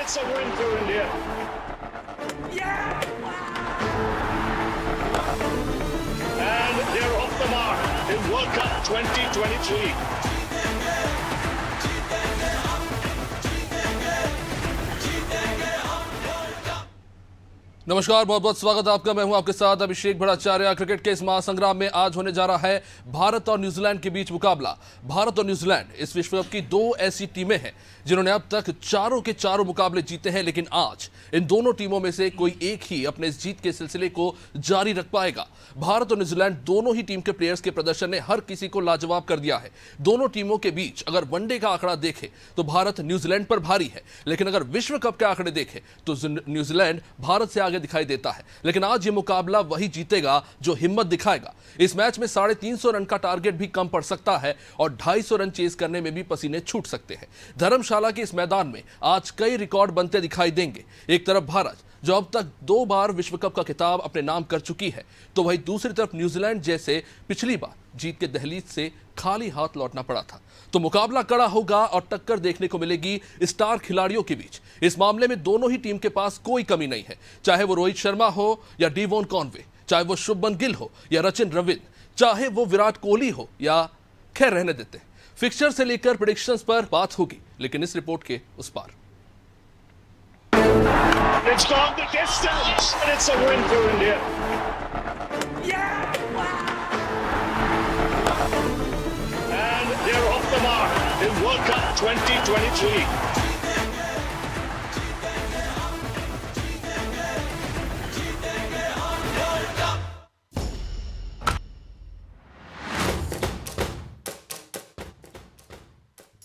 it's a win for India. And they're off the mark in World Cup 2023. नमस्कार, बहुत बहुत स्वागत है आपका। मैं हूं आपके साथ अभिषेक भट्टाचार्य। क्रिकेट के इस महासंग्राम में आज होने जा रहा है भारत और न्यूजीलैंड के बीच मुकाबला। भारत और न्यूजीलैंड इस विश्व कप की दो ऐसी टीमें हैं जिन्होंने अब तक चारों के चारों मुकाबले जीते हैं, लेकिन आज इन दोनों टीमों में से कोई एक ही अपने इस जीत के सिलसिले को जारी रख पाएगा। भारत और न्यूजीलैंड दोनों ही टीम के प्लेयर्स के प्रदर्शन ने हर किसी को लाजवाब कर दिया है। दोनों टीमों के बीच अगर वनडे का आंकड़ा देखें तो भारत न्यूजीलैंड पर भारी है, लेकिन अगर विश्व कप के आंकड़े देखें तो न्यूजीलैंड भारत से आगे दिखाई देता है। लेकिन आज ये मुकाबला वही जीतेगा जो हिम्मत दिखाएगा। इस मैच में 350 रन का टारगेट भी कम पड़ सकता है और 250 रन चेज करने में भी पसीने छूट सकते हैं। धर्मशाला के इस मैदान में आज कई रिकॉर्ड बनते दिखाई देंगे। एक तरफ भारत जो अब तक 2 बार विश्व कप का खिताब अपने नाम कर चुकी है, तो वहीं दूसरी तरफ न्यूजीलैंड जैसे पिछली बार जीत के दहलीज से खाली हाथ लौटना पड़ा था। तो मुकाबला कड़ा होगा और टक्कर देखने को मिलेगी स्टार खिलाड़ियों के बीच। इस मामले में दोनों ही टीम के पास कोई कमी नहीं है, चाहे वो रोहित शर्मा हो या डेवॉन कॉनवे, चाहे वो शुभमन गिल हो या सचिन रविंद्र, चाहे वो विराट कोहली हो या खैर रहने देते हैं। फिक्सचर से लेकर प्रेडिक्शंस पर बात होगी, लेकिन इस रिपोर्ट के उस पार। It's gone the distance, and it's a win for India. And they're off the mark in World Cup 2023.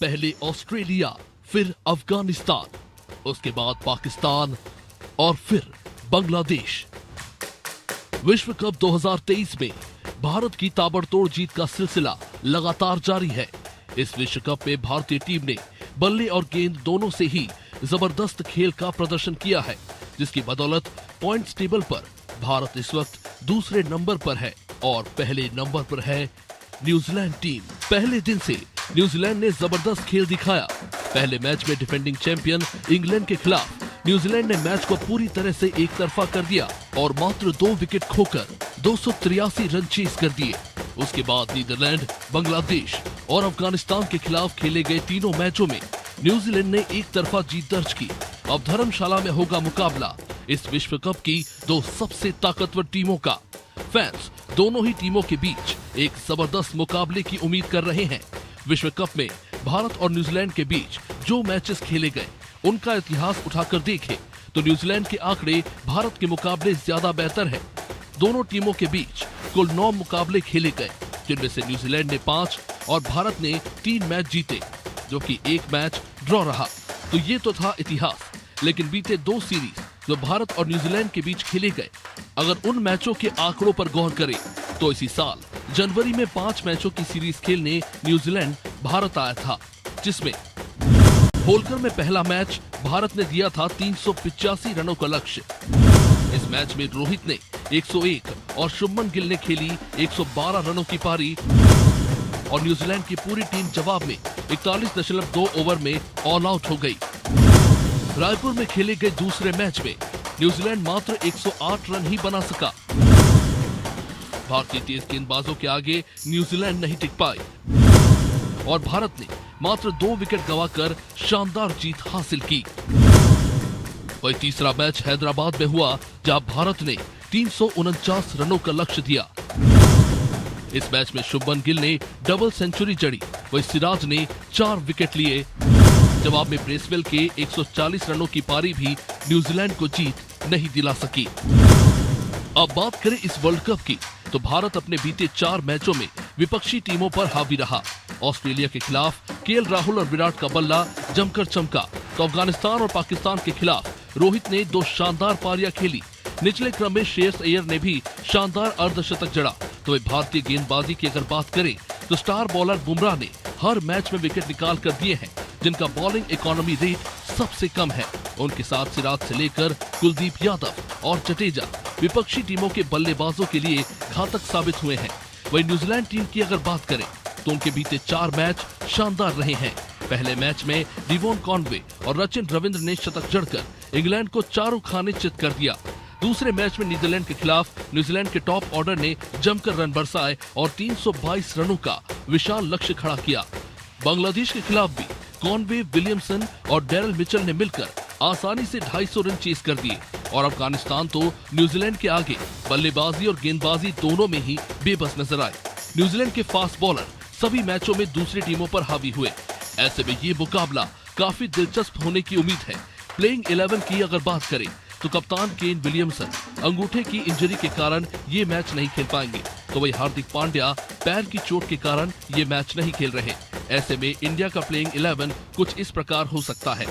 पहले ऑस्ट्रेलिया, फिर अफगानिस्तान, उसके बाद पाकिस्तान और फिर बांग्लादेश। विश्व कप 2023 में भारत की ताबड़तोड़ जीत का सिलसिला लगातार जारी है। इस विश्व कप में भारतीय टीम ने बल्ले और गेंद दोनों से ही जबरदस्त खेल का प्रदर्शन किया है, जिसकी बदौलत पॉइंट्स टेबल पर भारत इस वक्त दूसरे नंबर पर है और पहले नंबर पर है न्यूजीलैंड टीम। पहले दिन से न्यूजीलैंड ने जबरदस्त खेल दिखाया। पहले मैच में डिफेंडिंग चैंपियन इंग्लैंड के खिलाफ न्यूजीलैंड ने मैच को पूरी तरह से एक तरफा कर दिया और मात्र 2 विकेट खोकर 283 रन चेस कर दिए। उसके बाद नीदरलैंड, बांग्लादेश और अफगानिस्तान के खिलाफ खेले गए तीनों मैचों में न्यूजीलैंड ने एक तरफा जीत दर्ज की। अब धर्मशाला में होगा मुकाबला इस विश्व कप की 2 सबसे ताकतवर टीमों का। फैंस दोनों ही टीमों के बीच एक जबरदस्त मुकाबले की उम्मीद कर रहे हैं। विश्व कप में भारत और न्यूजीलैंड के बीच जो मैचेस खेले गए उनका इतिहास उठाकर देखें तो न्यूजीलैंड के आंकड़े भारत के मुकाबले ज्यादा बेहतर है। दोनों टीमों के बीच कुल 9 मुकाबले खेले गए, जिनमें से न्यूजीलैंड ने 5 और भारत ने 3 मैच जीते, जो कि 1 मैच ड्रॉ रहा। तो ये तो था इतिहास, लेकिन बीते 2 सीरीज जो भारत और न्यूजीलैंड के बीच खेले गए, अगर उन मैचों के आंकड़ों पर गौर करें तो इसी साल जनवरी में 5 मैचों की सीरीज खेलने न्यूजीलैंड भारत आया था, जिसमें होलकर में पहला मैच भारत ने दिया था 385 रनों का लक्ष्य। इस मैच में रोहित ने 101 और शुभमन गिल ने खेली 112 रनों की पारी और न्यूजीलैंड की पूरी टीम जवाब में 41.2 ओवर में ऑल आउट हो गई। रायपुर में खेले गए दूसरे मैच में न्यूजीलैंड मात्र 108 रन ही बना सका। भारतीय तेज गेंदबाजों के आगे न्यूजीलैंड नहीं टिक पाई और भारत ने मात्र 2 विकेट गंवाकर शानदार जीत हासिल की। वही तीसरा मैच हैदराबाद में हुआ, जहां भारत ने 349 रनों का लक्ष्य दिया। इस मैच में शुभमन गिल ने डबल सेंचुरी जड़ी, वही सिराज ने 4 विकेट लिए। जवाब में ब्रेसवेल के 140 रनों की पारी भी न्यूजीलैंड को जीत नहीं दिला सकी। अब बात करें इस वर्ल्ड कप की, तो भारत अपने बीते 4 मैचों में विपक्षी टीमों पर हावी रहा। ऑस्ट्रेलिया के खिलाफ केएल राहुल और विराट का बल्ला जमकर चमका, तो अफगानिस्तान और पाकिस्तान के खिलाफ रोहित ने 2 शानदार पारियां खेली। निचले क्रम में श्रेयस अय्यर ने भी शानदार अर्धशतक जड़ा। तो भारतीय गेंदबाजी की अगर बात करें तो स्टार बॉलर बुमराह ने हर मैच में विकेट निकाल कर दिए हैं, जिनका बॉलिंग इकोनॉमी रेट सबसे कम है। उनके साथ सिराज से लेकर कुलदीप यादव और जडेजा विपक्षी टीमों के बल्लेबाजों के लिए घातक साबित हुए हैं। वहीं न्यूजीलैंड टीम की अगर बात करें तो उनके बीते 4 मैच शानदार रहे हैं। पहले मैच में डिवॉन कॉनवे और रचिन रविंद्र ने शतक जड़कर इंग्लैंड को चारों खाने चित कर दिया। दूसरे मैच में नीदरलैंड के खिलाफ न्यूजीलैंड के टॉप ऑर्डर ने जमकर रन बरसाए और 322 रनों का विशाल लक्ष्य खड़ा किया। बांग्लादेश के खिलाफ भी कॉनवे, विलियमसन और डेरल मिचेल ने मिलकर आसानी से 250 रन चेस कर दिए और अफगानिस्तान तो न्यूजीलैंड के आगे बल्लेबाजी और गेंदबाजी दोनों में ही बेबस नजर आए। न्यूजीलैंड के फास्ट बॉलर सभी मैचों में दूसरी टीमों पर हावी हुए। ऐसे में ये मुकाबला काफी दिलचस्प होने की उम्मीद है। प्लेइंग 11 की अगर बात करें तो कप्तान केन विलियमसन अंगूठे की इंजरी के कारण ये मैच नहीं खेल पाएंगे, तो वही हार्दिक पांड्या पैर की चोट के कारण ये मैच नहीं खेल रहे। ऐसे में इंडिया का प्लेइंग 11 कुछ इस प्रकार हो सकता है।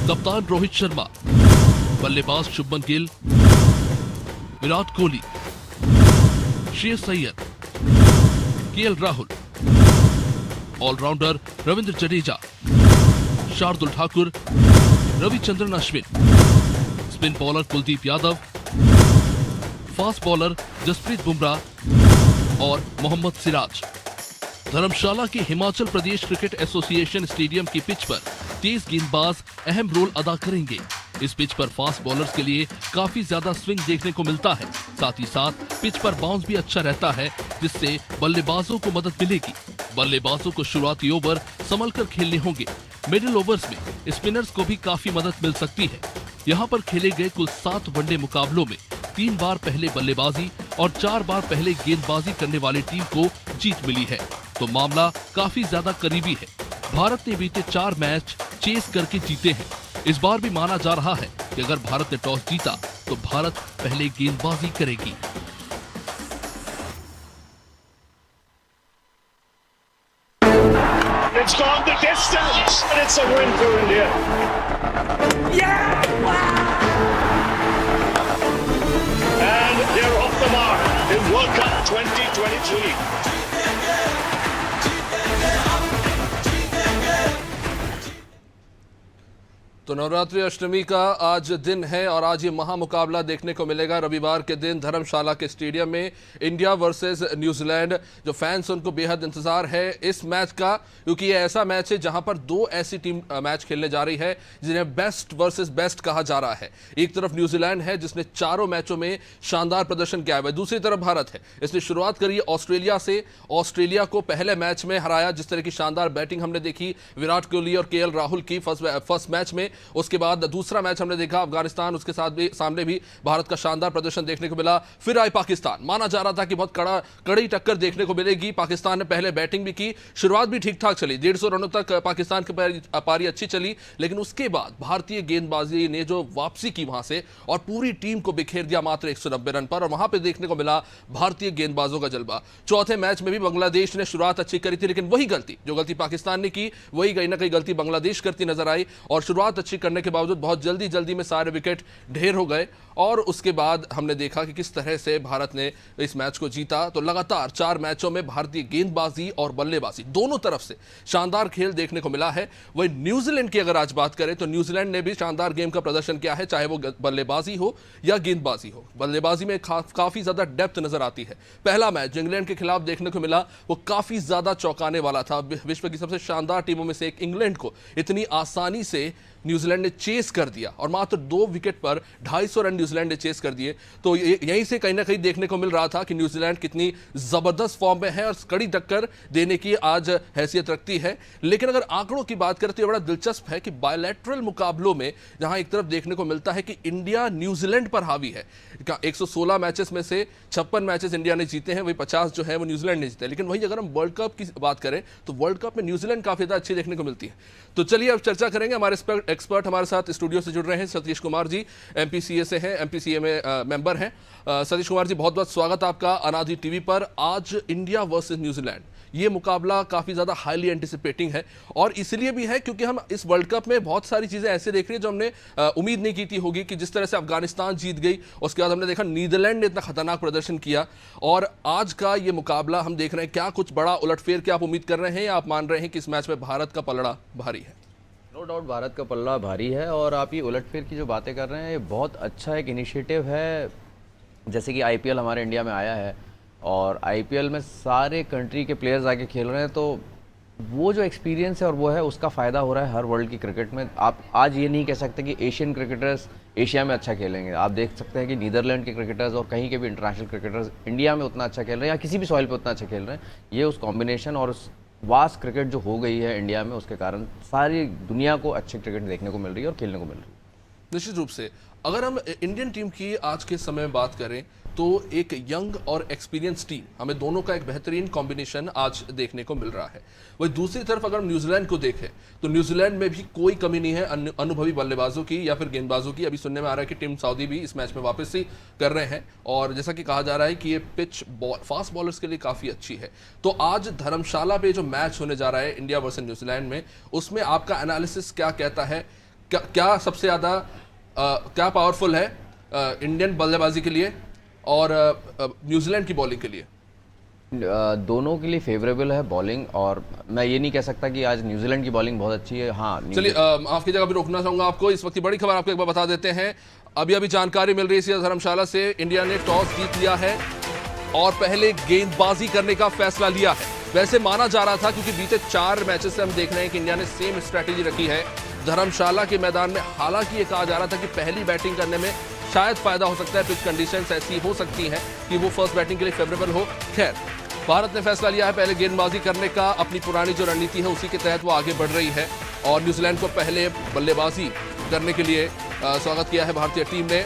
कप्तान रोहित शर्मा, बल्लेबाज Shubman Gill, Virat Kohli, Shreyas Iyer, K L Rahul, all-rounder Ravindra Jadeja, Shardul Thakur, Ravichandran Ashwin, spin bowler Kuldeep Yadav, fast bowler Jasprit Bumrah और मोहम्मद सिराज। धर्मशाला के Himachal Pradesh cricket association stadium की पिच पर तेज गेंदबाज अहम रोल अदा करेंगे। इस पिच पर फास्ट बॉलर्स के लिए काफी ज्यादा स्विंग देखने को मिलता है। साथ ही साथ पिच पर बाउंस भी अच्छा रहता है, जिससे बल्लेबाजों को मदद मिलेगी। बल्लेबाजों को शुरुआती ओवर संभलकर खेलने होंगे। मिडिल ओवर्स में स्पिनर्स को भी काफी मदद मिल सकती है। यहाँ पर खेले गए कुल 7 वनडे मुकाबलों में 3 बार पहले बल्लेबाजी और 4 बार पहले गेंदबाजी करने वाली टीम को जीत मिली है, तो मामला काफी ज्यादा करीबी है। भारत ने बीते 4 मैच चेस करके जीते हैं। इस बार भी माना जा रहा है कि अगर भारत ने टॉस जीता तो भारत पहले गेंदबाजी करेगी। It's gone the distance, and it's a win for India. Yeah! And they're off the mark in World Cup 2023. तो नवरात्रि अष्टमी का आज दिन है और आज ये महामुकाबला देखने को मिलेगा। रविवार के दिन धर्मशाला के स्टेडियम में इंडिया वर्सेस न्यूजीलैंड। जो फैंस उनको बेहद इंतजार है इस मैच का, क्योंकि ये ऐसा मैच है जहां पर 2 ऐसी टीम मैच खेलने जा रही है जिन्हें बेस्ट वर्सेस बेस्ट कहा जा रहा है। एक तरफ न्यूजीलैंड है जिसने चारों मैचों में शानदार प्रदर्शन किया है, दूसरी तरफ भारत है। इसने शुरुआत करी ऑस्ट्रेलिया से, ऑस्ट्रेलिया को पहले मैच में हराया। जिस तरह की शानदार बैटिंग हमने देखी विराट कोहली और केएल राहुल की फर्स्ट मैच में। उसके बाद दूसरा मैच हमने देखा अफगानिस्तान, उसके साथ भी सामने भी भारत का शानदार प्रदर्शन देखने को मिला। फिर आए पाकिस्तान। माना जा रहा था कि बहुत कड़ी टक्कर देखने को मिलेगी। पाकिस्तान ने पहले बैटिंग भी की, शुरुआत भी ठीक ठाक चली, 150 रनों तक पाकिस्तान की पारी अच्छी चली, लेकिन उसके बाद भारतीय गेंदबाजी ने जो वापसी की वहां से और पूरी टीम को बिखेर दिया मात्र 190 रन पर, और वहां पर देखने को मिला भारतीय गेंदबाजों का जलवा। चौथे मैच में भी बांग्लादेश ने शुरुआत अच्छी करी थी, लेकिन वही गलती जो गलती पाकिस्तान ने की वही कहीं ना कहीं गलती बांग्लादेश करती नजर आई, और शुरुआत अच्छी करने के बावजूद बहुत जल्दी में सारे विकेट ढेर हो गए। और उसके बाद हमने देखा कि किस तरह से भारत ने इस मैच को जीता। तो लगातार 4 मैचों में भारतीय गेंदबाजी और बल्लेबाजी दोनों तरफ से शानदार खेल देखने को मिला है। वही न्यूजीलैंड की अगर आज बात करें तो न्यूजीलैंड ने भी शानदार गेम का प्रदर्शन किया है, चाहे वो बल्लेबाजी हो या गेंदबाजी हो। बल्लेबाजी में काफी ज्यादा डेप्थ नजर आती है। पहला मैच जो इंग्लैंड के खिलाफ देखने को मिला वो काफी ज्यादा चौंकाने वाला था। विश्व की सबसे शानदार टीमों में से एक इंग्लैंड को इतनी आसानी से न्यूजीलैंड ने चेस कर दिया और मात्र 2 विकेट पर 250 रन न्यूजीलैंड ने चेस कर दिए। तो यहीं से कहीं ना कहीं देखने को मिल रहा था कि न्यूजीलैंड कितनी जबरदस्त फॉर्म में है और कड़ी टक्कर देने की आज हैसियत रखती है। लेकिन अगर आंकड़ों की बात करें तो ये बड़ा दिलचस्प है कि बायलैटरल मुकाबलों में जहां एक तरफ देखने को मिलता है कि इंडिया न्यूजीलैंड पर हावी है, 116 मैचेस में से 56 मैचेस इंडिया ने जीते हैं, वही 50 जो है वो न्यूजीलैंड ने जीते हैं। लेकिन वही अगर हम वर्ल्ड कप की बात करें तो वर्ल्ड कप में न्यूजीलैंड काफी ज्यादा अच्छी देखने को मिलती है। तो चलिए अब चर्चा करेंगे। हमारे एक्सपर्ट हमारे साथ स्टूडियो से जुड़ रहे हैं। सतीश कुमार जी एमपीसीए से हैं, एमपीसीए में मेंबर हैं। सतीश कुमार जी बहुत बहुत स्वागत आपका अनादि टीवी पर। आज इंडिया वर्सेस न्यूजीलैंड ये मुकाबला काफी ज्यादा हाईली एंटिसिपेटिंग है, और इसलिए भी है क्योंकि हम इस वर्ल्ड कप में बहुत सारी चीजें ऐसे देख रहे हैं जो हमने उम्मीद नहीं की थी होगी। कि जिस तरह से अफगानिस्तान जीत गई, उसके बाद हमने देखा नीदरलैंड ने इतना खतरनाक प्रदर्शन किया, और आज का ये मुकाबला हम देख रहे हैं। क्या कुछ बड़ा उलटफेर की आप उम्मीद कर रहे हैं या आप मान रहे हैं कि इस मैच में भारत का पलड़ा भारी है? नो डाउट भारत का पल्ला भारी है, और आप ये उलटफेर की जो बातें कर रहे हैं ये बहुत अच्छा एक इनिशिएटिव है। जैसे कि आईपीएल हमारे इंडिया में आया है और आईपीएल में सारे कंट्री के प्लेयर्स आके खेल रहे हैं, तो वो जो एक्सपीरियंस है और वो है उसका फ़ायदा हो रहा है हर वर्ल्ड की क्रिकेट में। आप आज ये नहीं कह सकते कि एशियन क्रिकेटर्स एशिया में अच्छा खेलेंगे। आप देख सकते हैं कि नीदरलैंड के क्रिकेटर्स और कहीं के भी इंटरनेशनल क्रिकेटर्स इंडिया में उतना अच्छा खेल रहे हैं या किसी भी सॉइल पे उतना अच्छा खेल रहे हैं। ये उस कॉम्बिनेशन और उस वास्ट क्रिकेट जो हो गई है इंडिया में, उसके कारण सारी दुनिया को अच्छी क्रिकेट देखने को मिल रही है और खेलने को मिल रही है। निश्चित रूप से अगर हम इंडियन टीम की आज के समय में बात करें तो एक यंग और एक्सपीरियंस टीम, हमें दोनों का एक बेहतरीन कॉम्बिनेशन आज देखने को मिल रहा है। वही दूसरी तरफ अगर हम न्यूजीलैंड को देखें तो न्यूजीलैंड में भी कोई कमी नहीं है अनुभवी बल्लेबाजों की या फिर गेंदबाजों की। अभी सुनने में आ रहा है कि टीम सऊदी भी इस मैच में वापस ही कर रहे हैं और जैसा कि कहा जा रहा है कि ये पिच फास्ट बॉलर्स के लिए काफ़ी अच्छी है। तो आज धर्मशाला पे जो मैच होने जा रहा है इंडिया वर्सेस न्यूजीलैंड में, उसमें आपका एनालिसिस क्या कहता है? क्या सबसे ज़्यादा क्या पावरफुल है इंडियन बल्लेबाजी के लिए और न्यूजीलैंड की बॉलिंग के लिए? दोनों के लिए फेवरेबल है बॉलिंग, और मैं ये नहीं कह सकता कि आज न्यूजीलैंड की बॉलिंग बहुत अच्छी है। हाँ, चलिए आपकी जगह भी रोकना चाहूंगा आपको। इस वक्त की बड़ी खबर आपको एक बार बता देते हैं। अभी अभी जानकारी मिल रही है धर्मशाला से, इंडिया ने टॉस जीत लिया है और पहले गेंदबाजी करने का फैसला लिया है। वैसे माना जा रहा था क्योंकि बीते 4 मैचेस से हम देख रहे हैं कि इंडिया ने सेम स्ट्रैटेजी रखी है धर्मशाला के मैदान में। हालांकि ये कहा जा रहा था कि पहली बैटिंग करने में शायद फायदा हो सकता है, पिच कंडीशंस ऐसी हो सकती हैं कि वो फर्स्ट बैटिंग के लिए फेवरेबल हो। खैर, भारत ने फैसला लिया है पहले गेंदबाजी करने का। अपनी पुरानी जो रणनीति है उसी के तहत वो आगे बढ़ रही है और न्यूजीलैंड को पहले बल्लेबाजी करने के लिए स्वागत किया है भारतीय टीम ने।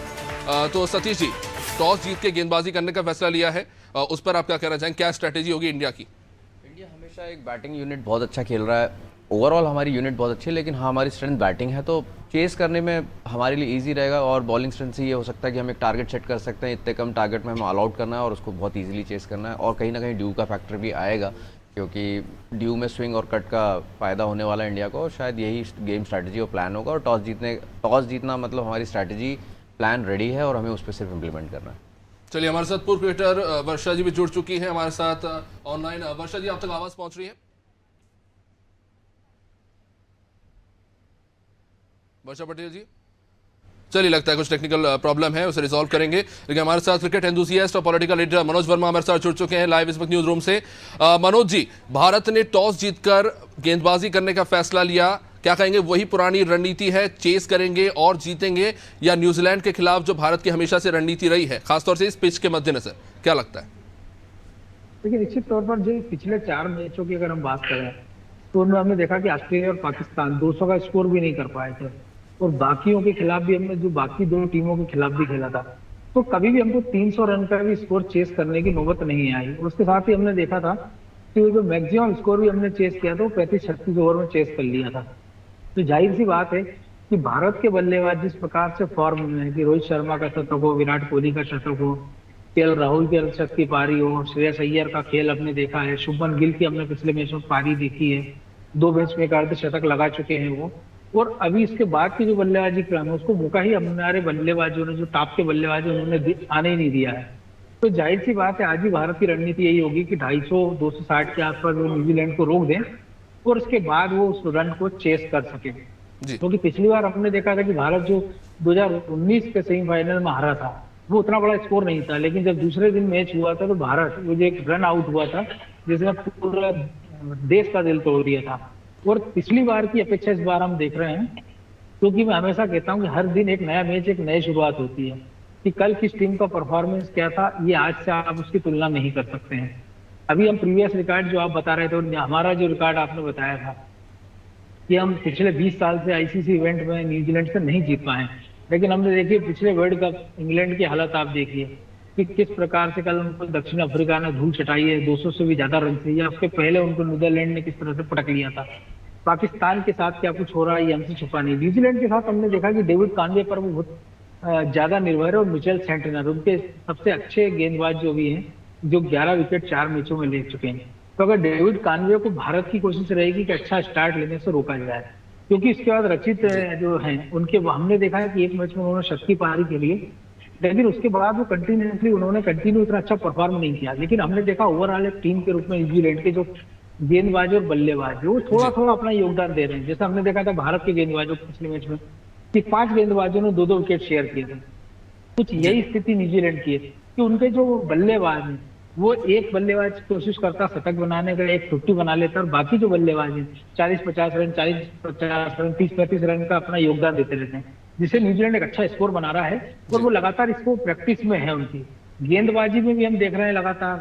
तो सतीश जी, टॉस जीत के गेंदबाजी करने का फैसला लिया है, उस पर आप क्या कहना चाहेंगे? क्या स्ट्रैटेजी होगी इंडिया की? इंडिया हमेशा एक बैटिंग यूनिट बहुत अच्छा खेल रहा है। ओवरऑल हमारी यूनिट बहुत अच्छी है, लेकिन हाँ, हमारी स्ट्रेंथ बैटिंग है तो चेस करने में हमारे लिए इजी रहेगा। और बॉलिंग स्ट्रेंथ से ये हो सकता है कि हम एक टारगेट सेट कर सकते हैं, इतने कम टारगेट में हमें ऑल आउट करना है और उसको बहुत इजीली चेस करना है। और कहीं ना कहीं ड्यू का फैक्टर भी आएगा क्योंकि ड्यू में स्विंग और कट का फ़ायदा होने वाला है इंडिया को, और शायद यही गेम स्ट्रैटेजी और प्लान होगा। और टॉस जीतना मतलब हमारी स्ट्रैटेजी प्लान रेडी है और हमें उस पर सिर्फ इम्प्लीमेंट करना है। चलिए, हमारे साथ पूर्व क्रिकेटर वर्षा जी भी जुड़ चुकी हैं हमारे साथ ऑनलाइन। वर्षा जी, आप तक आवाज़ पहुँच रही है? वर्षा पटेल जी, चलिए लगता है कुछ टेक्निकल प्रॉब्लम है, उसे रिजॉल्व करेंगे। लेकिन हमारे साथ क्रिकेट एंथुसियास्ट और पॉलिटिकल लीडर मनोज वर्मा हमारे साथ जुड़ चुके हैं लाइव इस वक्त न्यूज रूम से। मनोज जी, भारत ने टॉस जीतकर गेंदबाजी करने का फैसला लिया, क्या कहेंगे? वही पुरानी रणनीति है, चेस करेंगे और जीतेंगे, या न्यूजीलैंड के खिलाफ जो भारत की हमेशा से रणनीति रही है खासतौर से इस पिच के मद्देनजर, क्या लगता है? देखिए, निश्चित तौर पर जो पिछले 4 मैचों की अगर हम बात करें तो उनमें हमने देखा कि ऑस्ट्रेलिया और पाकिस्तान 200 का स्कोर भी नहीं कर पाए थे और बाकियों के खिलाफ भी हमने जो बाकी 2 टीमों के खिलाफ भी खेला था, तो कभी भी हमको 300 रन का भी स्कोर चेस करने की नौबत नहीं आई। उसके साथ ही हमने देखा था कि वो जो मैक्सिमम स्कोर भी हमने चेस किया था वो 35-36 ओवर में चेस कर लिया था। तो जाहिर सी बात है कि भारत के बल्लेबाज जिस प्रकार से फॉर्म में है कि रोहित शर्मा का शतक हो, विराट कोहली का शतक हो, केएल राहुल की अर्धशतक की पारी हो, श्रेयस अय्यर का खेल हमने देखा है, शुभमन गिल की हमने पिछले मैच में पारी देखी है, 2 मैच में एक अर्धशतक लगा चुके हैं वो। और अभी इसके बाद की जो बल्लेबाजी क्रम है उसको मौका ही हमारे बल्लेबाजों ने, जो टॉप के बल्लेबाज उन्होंने आने ही नहीं दिया है। तो जाहिर सी बात है आज ही भारत की रणनीति यही होगी कि 250-260 के आसपास वो न्यूजीलैंड को रोक दें और उसके बाद वो उस रन को चेस कर सके। क्योंकि पिछली बार हमने देखा था कि भारत जो 2019 के सेमीफाइनल में हारा था वो उतना बड़ा स्कोर नहीं था, लेकिन जब दूसरे दिन मैच हुआ था तो भारत वो जो एक रन आउट हुआ था जिसने पूरा देश का दिल तोड़ दिया था। और पिछली बार की अपेक्षा इस बार हम देख रहे हैं, क्योंकि मैं हमेशा कहता हूँ कि हर दिन एक नया मैच, एक नई शुरुआत होती है कि कल किस टीम का परफॉर्मेंस क्या था ये आज से आप उसकी तुलना नहीं कर सकते हैं। अभी हम प्रीवियस रिकॉर्ड जो आप बता रहे थे और हमारा जो रिकॉर्ड आपने बताया था कि हम पिछले 20 साल से आईसीसी इवेंट में न्यूजीलैंड से नहीं जीत पाए, लेकिन हमने देखिए पिछले वर्ल्ड कप इंग्लैंड की हालत आप देखिए कि किस प्रकार से कल उनको दक्षिण अफ्रीका ने धूल चटाई है 200 से भी ज्यादा रन से, या उसके पहले उनको नीदरलैंड ने किस तरह से पटक लिया था। पाकिस्तान के साथ क्या कुछ हो रहा है ये हमसे छुपा नहीं। न्यूजीलैंड के साथ हमने देखा कि डेविड कानवे पर वो बहुत ज्यादा निर्भर है और मिचेल सेंटनर उनके सबसे अच्छे गेंदबाज जो भी हैं, जो 11 विकेट 4 मैचों में ले चुके हैं। तो अगर डेविड कानवे को भारत की कोशिश रहेगी कि अच्छा स्टार्ट लेने से रोका जाए, क्योंकि इसके बाद रचित जो हैं उनके हमने देखा है कि एक मैच में उन्होंने शतकी पारी के लिए, लेकिन उसके बाद वो कंटिन्यू इतना अच्छा परफॉर्म नहीं किया। लेकिन हमने देखा ओवरऑल एक टीम के रूप में न्यूजीलैंड के जो गेंदबाज और बल्लेबाज वो थोड़ा थोड़ा अपना योगदान दे रहे हैं। जैसे हमने देखा था भारत के गेंदबाजों को पिछले मैच में कि 5 गेंदबाजों ने 2-2 विकेट शेयर किए थे। कुछ यही स्थिति न्यूजीलैंड की है कि उनके जो बल्लेबाज हैं वो एक बल्लेबाज कोशिश करता शतक बनाने का, एक 50 बना लेता, और बाकी जो बल्लेबाज हैं 40-50 रन, 40-50 रन, 30-35 रन का अपना योगदान देते रहते हैं, जिससे न्यूजीलैंड एक अच्छा स्कोर बना रहा है। और वो लगातार इसको प्रैक्टिस में है उनकी गेंदबाजी में भी हम देख रहे हैं लगातार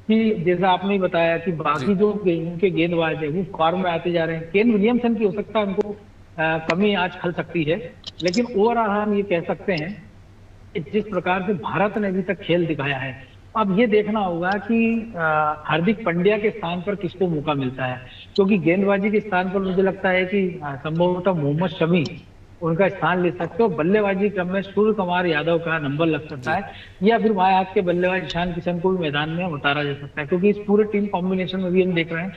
कि जैसा आपने बताया कि बाकी जो उनके गेंदबाज है वो फॉर्म में आते जा रहे हैं। केन विलियमसन की हो सकता है उनको कमी आज खल सकती है, लेकिन ओवरऑल हम ये कह सकते हैं कि जिस प्रकार से भारत ने अभी तक खेल दिखाया है, अब ये देखना होगा कि हार्दिक पांड्या के स्थान पर किसको मौका मिलता है, क्योंकि गेंदबाजी के स्थान पर मुझे लगता है कि संभवतः मोहम्मद शमी उनका स्थान ले सकते हो। बल्लेबाजी क्रम में सूर्य कुमार यादव का नंबर लग सकता है, या फिर बाएं हाथ के बल्लेबाज ईशान किशन को भी मैदान में उतारा जा सकता है, क्योंकि इस पूरे टीम कॉम्बिनेशन में भी हम देख रहे हैं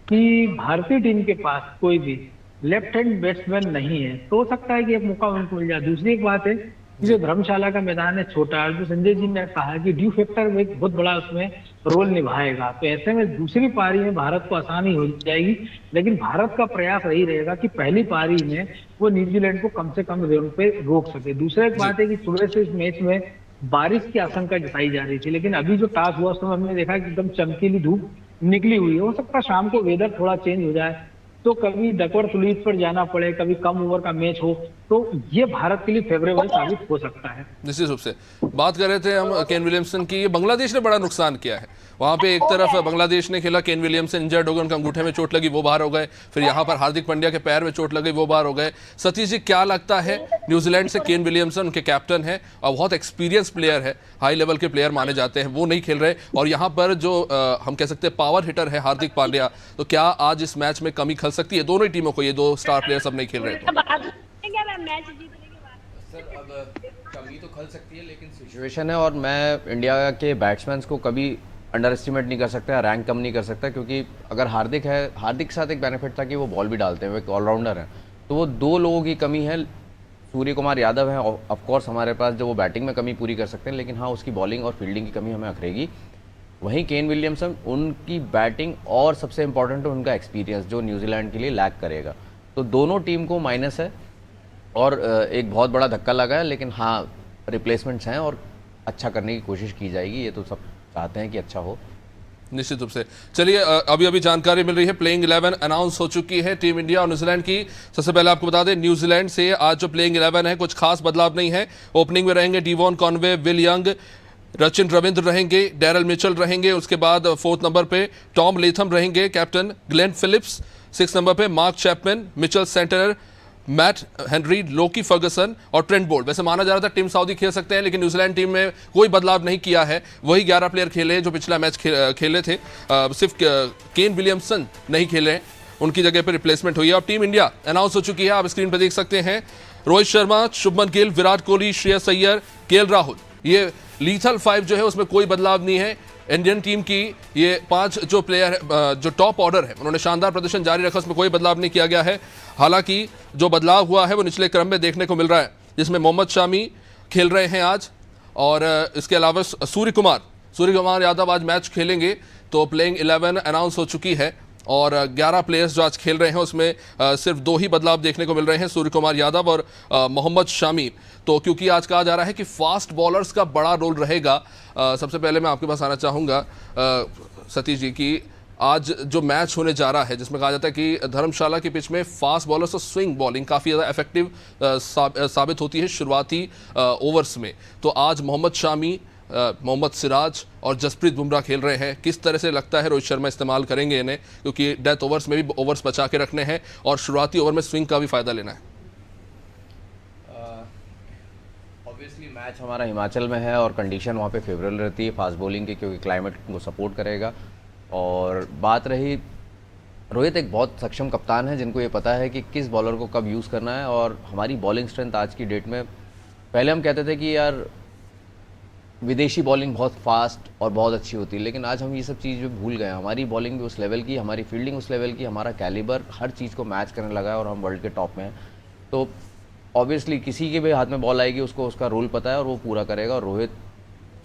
कि भारतीय टीम के पास कोई भी लेफ्ट हैंड बैट्समैन नहीं है, तो हो सकता है कि एक मौका उनको मिल जाए। दूसरी एक बात है कि जो धर्मशाला का मैदान है छोटा, जो संजय जी ने कहा कि ड्यू फैक्टर में एक बहुत बड़ा उसमें रोल निभाएगा, तो ऐसे में दूसरी पारी में भारत को आसानी हो जाएगी। लेकिन भारत का प्रयास यही रहेगा कि पहली पारी में वो न्यूजीलैंड को कम से कम रन पे रोक सके। दूसरा एक बात है कि सुबह से इस मैच में बारिश की आशंका जताई जा रही थी, लेकिन अभी जो टॉस हुआ उसमें हमने देखा कि एकदम चमकीली धूप निकली हुई है। हो सकता है शाम को वेदर थोड़ा चेंज हो जाए, तो कभी डकवर्थ लीग पर जाना पड़े, कभी कम ओवर का मैच हो, तो ये भारत के लिए फेवरेबल साबित हो सकता है। निश्चित रूप से बात कर रहे थे हम केन विलियमसन की। बांग्लादेश ने बड़ा नुकसान किया है वहां पे। एक तरफ बांग्लादेश ने खेला, केन विलियमसन इंजर्ड हो गए, उनके अंगूठे में चोट लगी, वो बाहर हो गए। फिर यहाँ पर हार्दिक पांड्या के पैर में चोट लगी, वो बाहर हो गए। सतीश जी, क्या लगता है न्यूजीलैंड से केन विलियमसन, उनके कैप्टन है और बहुत एक्सपीरियंस प्लेयर है, हाई लेवल के प्लेयर माने जाते हैं, वो नहीं खेल रहे, और यहाँ पर जो हम कह सकते हैं पावर हिटर है हार्दिक पांड्या, तो क्या आज इस मैच में कमी खल सकती है दोनों ही टीमों को? ये दो स्टार प्लेयर सब नहीं खेल रहे सर अब कमी तो खल सकती है, लेकिन सिचुएशन है, और मैं इंडिया के बैट्समैन को कभी अंडर एस्टिमेट नहीं कर सकता, रैंक कम नहीं कर सकता, क्योंकि अगर हार्दिक है, हार्दिक के साथ एक बेनिफिट था कि वो बॉल भी डालते हैं, वो एक ऑलराउंडर है, तो वो दो लोगों की कमी है। सूर्य कुमार यादव है ऑफकोर्स हमारे पास, जो वो बैटिंग में कमी पूरी कर सकते हैं, लेकिन हाँ उसकी बॉलिंग और फील्डिंग की कमी हमें अखरेगी। वहीं केन विलियमसन, उनकी बैटिंग और सबसे इंपॉर्टेंट है उनका एक्सपीरियंस, जो न्यूजीलैंड के लिए लैक करेगा। तो दोनों टीम को माइनस है और एक बहुत बड़ा धक्का लगा है, लेकिन हाँ रिप्लेसमेंट्स हैं और अच्छा करने की कोशिश की जाएगी। ये तो सब चाहते हैं कि अच्छा हो। निश्चित रूप से। चलिए अभी अभी जानकारी मिल रही है, प्लेइंग 11 अनाउंस हो चुकी है टीम इंडिया और न्यूजीलैंड की। सबसे पहले आपको बता दें, न्यूजीलैंड से आज जो प्लेइंग 11 है कुछ खास बदलाव नहीं है। ओपनिंग में रहेंगे Devon Conway, Will Young, Rachin Ravindra रहेंगे, डैरल मिचेल रहेंगे। उसके बाद 4th नंबर पे टॉम लेथम रहेंगे, captain Glenn Phillips 6th number पे Mark Chapman, Mitchell Santner, Matt Henry, Lockie Ferguson और ट्रेंट बोल्ट। वैसे माना जा रहा था टीम साउदी खेल सकते हैं, लेकिन न्यूजीलैंड टीम में कोई बदलाव नहीं किया है, वही 11 प्लेयर खेले जो पिछला मैच खेले थे। सिर्फ केन विलियमसन नहीं खेले, उनकी जगह पर रिप्लेसमेंट हुई है। अब टीम इंडिया अनाउंस हो चुकी है, आप स्क्रीन पर देख सकते हैं। रोहित शर्मा, शुभमन गिल, विराट कोहली, श्रेयस अय्यर, केएल राहुल, ये लीथल 5 जो है उसमें कोई बदलाव नहीं है। इंडियन टीम की ये 5 जो प्लेयर जो टॉप ऑर्डर है, उन्होंने शानदार प्रदर्शन जारी रखा, उसमें कोई बदलाव नहीं किया गया है। हालांकि जो बदलाव हुआ है वो निचले क्रम में देखने को मिल रहा है, जिसमें मोहम्मद शामी खेल रहे हैं आज, और इसके अलावा सूर्य कुमार यादव आज मैच खेलेंगे। तो प्लेइंग 11 अनाउंस हो चुकी है और 11 प्लेयर्स जो आज खेल रहे हैं उसमें सिर्फ 2 ही बदलाव देखने को मिल रहे हैं, सूर्य कुमार यादव और मोहम्मद शामी। तो क्योंकि आज कहा जा रहा है कि फास्ट बॉलर्स का बड़ा रोल रहेगा, सबसे पहले मैं आपके पास आना चाहूँगा सतीश जी की आज जो मैच होने जा रहा है, जिसमें कहा जाता है कि धर्मशाला की पिच में फास्ट बॉलर्स और स्विंग बॉलिंग काफ़ी ज़्यादा इफेक्टिव साबित होती है शुरुआती ओवर्स में। तो आज मोहम्मद शामी, मोहम्मद सिराज और जसप्रीत बुमराह खेल रहे हैं। किस तरह से लगता है रोहित शर्मा इस्तेमाल करेंगे इन्हें, क्योंकि डेथ ओवर्स में भी ओवर्स बचा के रखने हैं और शुरुआती ओवर में स्विंग का भी फायदा लेना है। ऑब्वियसली मैच हमारा हिमाचल में है और कंडीशन वहाँ पे फेवरेबल रहती है फास्ट बॉलिंग की, क्योंकि क्लाइमेट को सपोर्ट करेगा। और बात रही, रोहित एक बहुत सक्षम कप्तान है जिनको ये पता है कि किस बॉलर को कब यूज़ करना है। और हमारी बॉलिंग स्ट्रेंथ आज की डेट में, पहले हम कहते थे कि यार विदेशी बॉलिंग बहुत फास्ट और बहुत अच्छी होती है, लेकिन आज हम ये सब चीज़ भूल गए। हमारी बॉलिंग भी उस लेवल की, हमारी फील्डिंग उस लेवल की, हमारा कैलिबर हर चीज़ को मैच करने लगा है और हम वर्ल्ड के टॉप में हैं। तो ऑब्वियसली किसी के भी हाथ में बॉल आएगी, उसको उसका रोल पता है और वो पूरा करेगा। और रोहित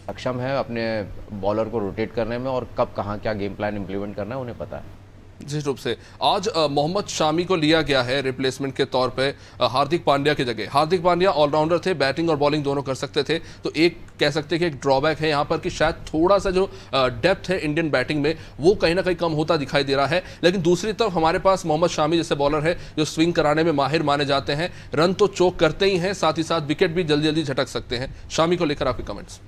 सक्षम है अपने बॉलर को रोटेट करने में और कब कहाँ क्या गेम प्लान इम्प्लीमेंट करना है उन्हें पता है। निश्चित रूप से आज मोहम्मद शामी को लिया गया है रिप्लेसमेंट के तौर पे हार्दिक पांड्या की जगह। हार्दिक पांड्या ऑलराउंडर थे, बैटिंग और बॉलिंग दोनों कर सकते थे, तो एक कह सकते हैं कि एक ड्रॉबैक है यहाँ पर कि शायद थोड़ा सा जो डेप्थ है इंडियन बैटिंग में वो कहीं ना कहीं कम होता दिखाई दे रहा है। लेकिन दूसरी तरफ हमारे पास मोहम्मद शामी जैसे बॉलर है जो स्विंग कराने में माहिर माने जाते हैं, रन तो चोक करते ही हैं, साथ ही साथ विकेट भी जल्दी जल्दी झटक सकते हैं। शामी को लेकर आपके कमेंट्स।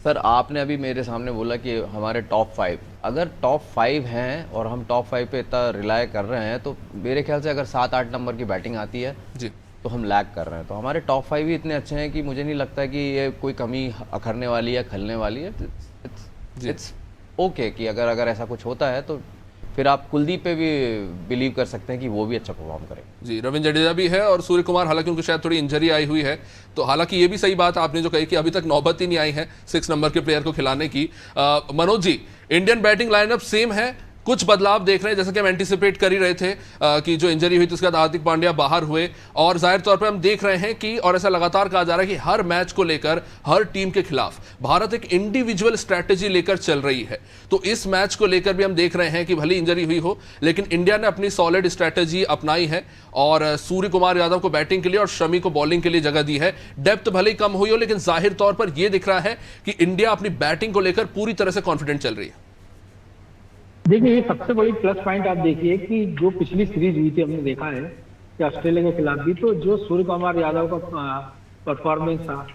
सर आपने अभी मेरे सामने बोला कि हमारे टॉप 5, अगर टॉप 5 हैं और हम टॉप 5 पे इतना रिलाय कर रहे हैं, तो मेरे ख्याल से अगर 7-8 नंबर की बैटिंग आती है जी तो हम लैग कर रहे हैं। तो हमारे टॉप 5 ही इतने अच्छे हैं कि मुझे नहीं लगता कि ये कोई कमी अखरने वाली है, खलने वाली है। इट्स ओके कि अगर ऐसा कुछ होता है तो फिर आप कुलदीप पे भी बिलीव कर सकते हैं कि वो भी अच्छा परफॉर्म करेंगे। जी, रविंद्र जडेजा भी है और सूर्य कुमार, हालांकि उनको शायद थोड़ी इंजरी आई हुई है, तो हालांकि ये भी सही बात आपने जो कही कि अभी तक नौबत ही नहीं आई है 6 नंबर के प्लेयर को खिलाने की। Manoj ji, Indian batting lineup same है, कुछ बदलाव देख रहे हैं जैसे कि हम एंटिसिपेट कर ही रहे थे कि जो इंजरी हुई तो उसके बाद हार्दिक पांड्या बाहर हुए, और जाहिर तौर पर हम देख रहे हैं कि और ऐसा लगातार कहा जा रहा है कि हर मैच को लेकर हर टीम के खिलाफ भारत एक इंडिविजुअल स्ट्रैटेजी लेकर चल रही है। तो इस मैच को लेकर भी हम देख रहे हैं कि भले इंजरी हुई हो लेकिन इंडिया ने अपनी सॉलिड स्ट्रैटेजी अपनाई है और सूर्य कुमार यादव को बैटिंग के लिए और शमी को बॉलिंग के लिए जगह दी है। डेप्थ भले ही कम हुई हो लेकिन जाहिर तौर पर यह दिख रहा है कि इंडिया अपनी बैटिंग को लेकर पूरी तरह से कॉन्फिडेंट चल रही है। देखिए, ये सबसे बड़ी प्लस पॉइंट आप देखिए कि जो पिछली सीरीज हुई थी हमने देखा है कि ऑस्ट्रेलिया के खिलाफ भी, तो जो सूर्य कुमार यादव का परफॉर्मेंस था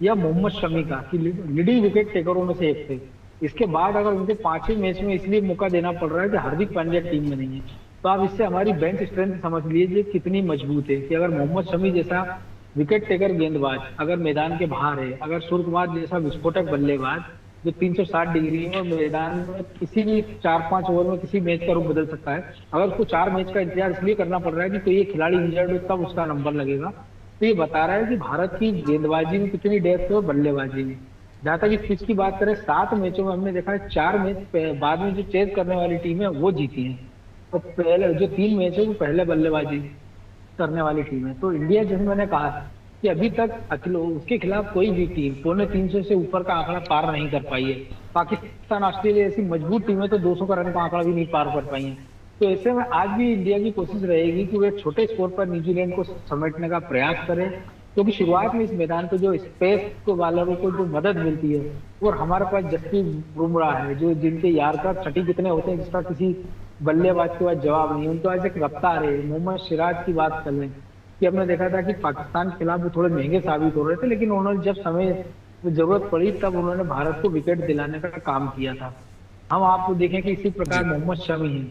या मोहम्मद शमी का कि लीडिंग विकेट टेकरों में से एक थे, इसके बाद अगर उनको 5वें मैच में इसलिए मौका देना पड़ रहा है कि हार्दिक पांड्या टीम में नहीं है, तो आप इससे हमारी बेंच स्ट्रेंथ समझ लीजिए कितनी मजबूत है कि अगर मोहम्मद शमी जैसा विकेट टेकर गेंदबाज अगर मैदान के बाहर है, अगर सूर्य कुमार जैसा विस्फोटक बल्लेबाज जो 360 डिग्री में मैदान में किसी भी 4-5 ओवर में किसी मैच का रुख बदल सकता है, अगर उसको 4 मैच का इंतजार इसलिए करना पड़ रहा है कि कोई ये खिलाड़ी इंजर्ड हो तब उसका नंबर लगेगा, तो ये बता रहा है कि भारत की गेंदबाजी में कितनी डेप्थ है और बल्लेबाजी में। जहां तक इस पिच की बात करें, 7 मैचों में हमने देखा है 4 मैच बाद में जो चेज करने वाली टीम है वो जीती है, और पहले जो 3 मैच है वो पहले बल्लेबाजी करने वाली टीम है। तो इंडिया, जैसे मैंने कहा कि अभी तक उसके खिलाफ कोई भी टीम 350 से ऊपर का आंकड़ा पार नहीं कर पाई है। पाकिस्तान, ऑस्ट्रेलिया ऐसी मजबूत टीमें तो 200 का रन का आंकड़ा भी नहीं पार कर पाई है। तो ऐसे में आज भी इंडिया की कोशिश रहेगी कि वो एक छोटे स्कोर पर न्यूजीलैंड को समेटने का प्रयास करे, क्योंकि शुरुआत में इस मैदान पे जो स्पेस को बॉलरों को जो मदद मिलती है, और हमारे पास जसप्रीत बुमराह है जो जिनके यार का छठी कितने होते हैं जिसका किसी बल्लेबाज के बाद जवाब नहीं, उनको आज एक रफ्तार है। मोहम्मद सिराज की बात कर लें कि हमने देखा था कि पाकिस्तान के खिलाफ वो थोड़े महंगे साबित हो रहे थे, लेकिन उन्होंने जब समय जरूरत पड़ी तब उन्होंने भारत को विकेट दिलाने का काम किया था। हम आपको देखें कि इसी प्रकार मोहम्मद शमी है